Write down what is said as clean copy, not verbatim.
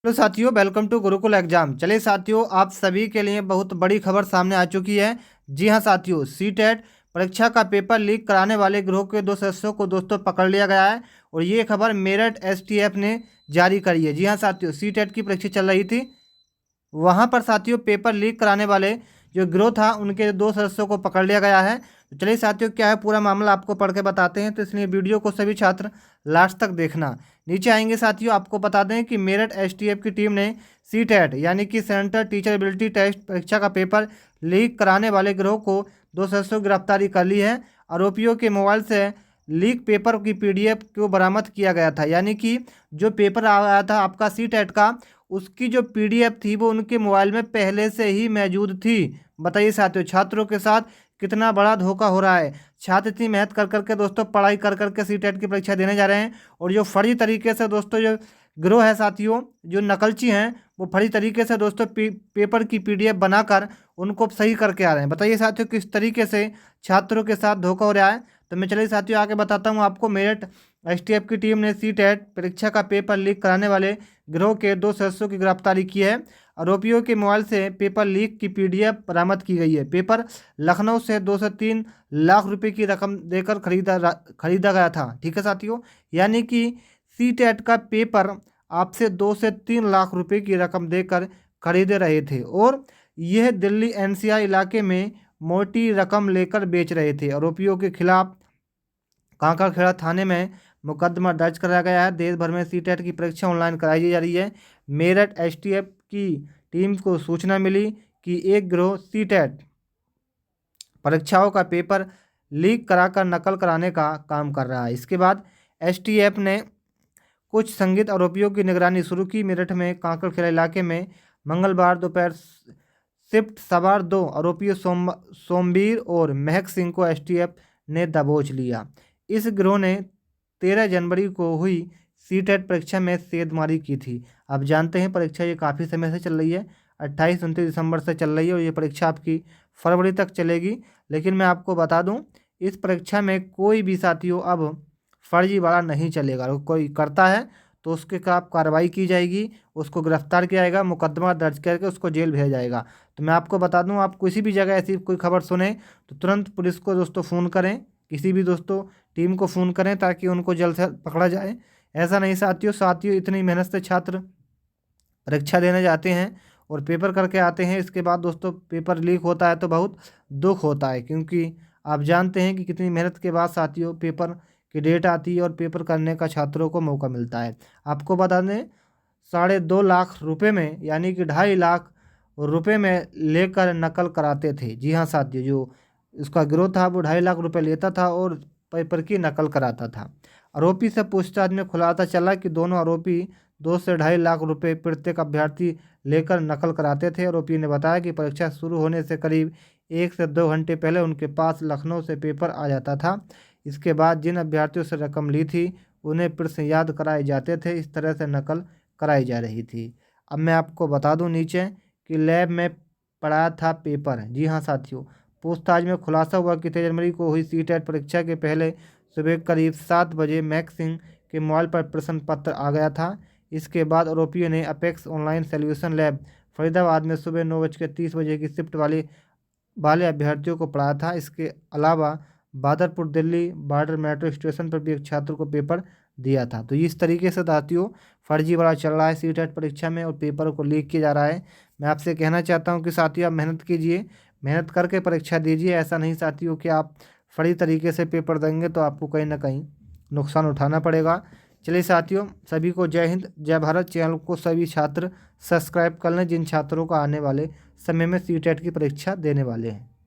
Hello साथियों, welcome to Gurukul exam. चलिए साथियों, आप सभी के लिए बहुत बड़ी खबर सामने आ चुकी है। जी हां साथियों, सीटेट परीक्षा का पेपर लीक कराने वाले गिरोह के 2 सदस्यों को दोस्तों पकड़ लिया गया है और ये खबर मेरठ एसटीएफ ने जारी करी है। जी हां साथियों, सीटेट की परीक्षा चल रही थी, वहां पर साथियों पेपर लीक कराने वाले जो गिरोह था उनके 2 सदस्यों को पकड़ लिया गया है। तो चलिए साथियों, क्या है पूरा मामला आपको पढ़ के बताते हैं, तो इसलिए वीडियो को सभी छात्र लास्ट तक देखना। नीचे आएंगे साथियों, आपको बता दें कि मेरठ एसटीएफ की टीम ने सीटेट यानी कि सेंट्रल टीचर एबिलिटी टेस्ट परीक्षा का पेपर लीक कराने वाले गिरोह को 2 सदस्यों की गिरफ्तारी कर ली है। आरोपियों के मोबाइल से लीक पेपर की पीडीएफ को बरामद किया गया था, यानी कि जो पेपर आया था आपका सीटेट का, उसकी जो पीडीएफ थी वो उनके मोबाइल में पहले से ही मौजूद थी। बताइए साथियों, छात्रों के साथ कितना बड़ा धोखा हो रहा है। छात्र इतनी मेहनत कर करके दोस्तों पढ़ाई कर करके सीटेट की परीक्षा देने जा रहे हैं और जो फर्जी तरीके से दोस्तों जो गिरोह है साथियों, जो नकलची हैं, वो फर्जी तरीके से दोस्तों पेपर की पीडीएफ बनाकर उनको सही करके आ रहे हैं। बताइए साथियों, किस तरीके से छात्रों के साथ धोखा हो रहा है। तो मैं चलिए साथियों आगे बताता हूँ आपको। मेरठ एसटीएफ की टीम ने सीटेट परीक्षा का पेपर लीक कराने वाले गिरोह के 2 सदस्यों की गिरफ्तारी की है। आरोपियों के मोबाइल से पेपर लीक की पीडीएफ बरामद की गई है। पेपर लखनऊ से 2 से 3 लाख रुपए की रकम देकर खरीदा गया था। ठीक है साथियों, यानी कि सीटेट का पेपर आपसे 2 से 3 लाख रुपए की रकम देकर खरीदे रहे थे और यह दिल्ली एनसीआर इलाके में मोटी रकम लेकर बेच रहे थे। आरोपियों के खिलाफ कांकड़खेड़ा थाने में मुकदमा दर्ज कराया गया है। देश भर में सीटेट की परीक्षा ऑनलाइन कराई जा रही है। मेरठ एसटीएफ की टीम को सूचना मिली कि एक गिरोह सीटेट परीक्षाओं का पेपर लीक कराकर नकल कराने का काम कर रहा है। इसके बाद एसटीएफ ने कुछ संदिग्ध आरोपियों की निगरानी शुरू की। मेरठ में कांकड़खेड़ा इलाके में मंगलवार दोपहर शिफ्ट सवार 2 आरोपियों सोमवीर और महक सिंह को एसटीएफ ने दबोच लिया। इस गिरोह ने 13 जनवरी को हुई सीटेट परीक्षा में सेंधमारी की थी। आप जानते हैं परीक्षा ये काफ़ी समय से चल रही है, 28-29 दिसंबर से चल रही है और ये परीक्षा आपकी फरवरी तक चलेगी। लेकिन मैं आपको बता दूं, इस परीक्षा में कोई भी साथियों अब फर्जीवाड़ा नहीं चलेगा। अगर कोई करता है तो उसके खिलाफ कार्रवाई की जाएगी, उसको गिरफ्तार किया जाएगा, मुकदमा दर्ज करके उसको जेल भेजा जाएगा। तो मैं आपको बता दूं, आप किसी भी जगह ऐसी कोई खबर सुने तो तुरंत पुलिस को दोस्तों फ़ोन करें, किसी भी दोस्तों टीम को फ़ोन करें ताकि उनको जल्द से पकड़ा जाए। ऐसा नहीं साथियों इतनी मेहनत से छात्र परीक्षा देने जाते हैं और पेपर करके आते हैं, इसके बाद दोस्तों पेपर लीक होता है तो बहुत दुख होता है, क्योंकि आप जानते हैं कि कितनी मेहनत के बाद साथियों पेपर की डेट आती है और पेपर करने का छात्रों को मौका मिलता है। आपको बता दें, 2.5 लाख रुपए में यानी कि 2.5 लाख रुपए में लेकर नकल कराते थे। जी हाँ साथियों, जो उसका गिरोह था वो 2.5 लाख रुपए लेता था और पेपर की नकल कराता था। आरोपी से पूछताछ में खुलासा चला कि दोनों आरोपी 2 से 2.5 लाख रुपए प्रत्येक अभ्यर्थी लेकर नकल कराते थे। आरोपी ने बताया कि परीक्षा शुरू होने से करीब 1 से 2 घंटे पहले उनके पास लखनऊ से पेपर आ जाता था। इसके बाद जिन अभ्यर्थियों से रकम ली थी उन्हें प्रश्न याद कराए जाते थे। इस तरह से नकल कराई जा रही थी। अब मैं आपको बता दूं नीचे कि लैब में पढ़ाया था पेपर। जी हाँ साथियों, पूछताछ में खुलासा हुआ कि 13 जनवरी को हुई सीटेट परीक्षा के पहले सुबह करीब 7 बजे महक सिंह के मोबाइल पर प्रश्न पत्र आ गया था। इसके बाद आरोपियों ने apex online solution lab Faridabad में सुबह 9:30 बजे की शिफ्ट वाले अभ्यर्थियों को पढ़ाया था। इसके अलावा Badarpur Delhi border metro station पर भी एक छात्र को पेपर दिया था। तो इस तरीके से साथियों फर्जीवाड़ा चल रहा है सीटेट परीक्षा में और पेपर को लीक किया जा रहा है। मैं आपसे कहना चाहता हूं कि साथियों आप मेहनत कीजिए, मेहनत करके परीक्षा दीजिए। ऐसा नहीं साथियों कि आप फर्जी तरीके से पेपर देंगे तो आपको कहीं ना कहीं नुकसान उठाना पड़ेगा। चलिए साथियों, सभी को जय हिंद जय भारत। चैनल को सभी छात्र सब्सक्राइब कर लें जिन छात्रों को आने वाले समय में सीटेट की परीक्षा देने वाले हैं।